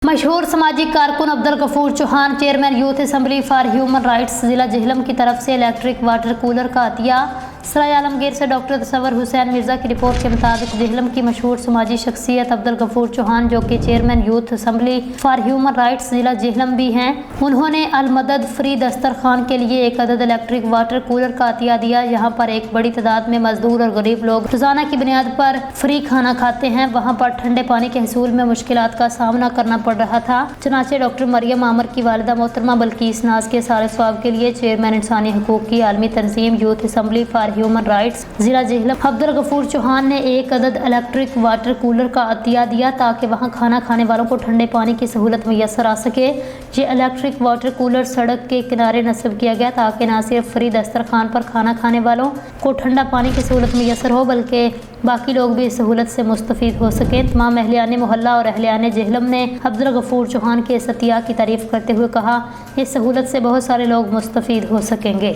مشہور سماجی کارکن Abdul Ghafoor Chauhan chairman youth assembly for human rights ضلع جہلم کی طرف سے الیکٹرک واٹر کولر کا عطیہ۔ سرائے عالمگیر سے ڈاکٹر تصور حسین مرزا کی رپورٹ کے مطابق جہلم کی مشہور سماجی شخصیت عبدالغفور چوہان جو کہ chairman youth assembly for human rights ضلع جہلم بھی ہیں، انہوں نے المدد فری دسترخوان کے لیے ایک عدد الیکٹرک واٹر کولر کا عطیہ دیا۔ یہاں پر ایک بڑی تعداد میں مزدور اور غریب لوگ روزانہ کی بنیاد پر فری کھانا کھاتے ہیں، وہاں پر ٹھنڈے پانی کے حصول میں مشکلات کا سامنا کرنا پڑ رہا تھا۔ چنانچہ ڈاکٹر مریم عامر کی والدہ محترمہ بلقیس ناز کے سارے ثواب کے لیے چیئرمین انسانی حقوق کی عالمی تنظیم youth assembly for human rights ضلع جہلم عبدالغفور چوہان نے ایک عدد الیکٹرک واٹر کولر کا عطیہ دیا تاکہ وہاں کھانا کھانے والوں کو ٹھنڈے پانی کی سہولت میسر آ سکے۔ یہ الیکٹرک واٹر کولر سڑک کے کنارے نصب کیا گیا تاکہ نہ صرف فری دسترخوان پر کھانا کھانے والوں کو ٹھنڈا پانی کی سہولت میسر ہو بلکہ باقی لوگ بھی اس سہولت سے مستفید ہو سکیں۔ تمام اہلیان محلہ اور اہلیان جہلم نے عبدالغفور چوہان کے اس عطیہ کی تعریف کرتے ہوئے کہا، اس سہولت سے بہت سارے لوگ مستفید ہو سکیں گے۔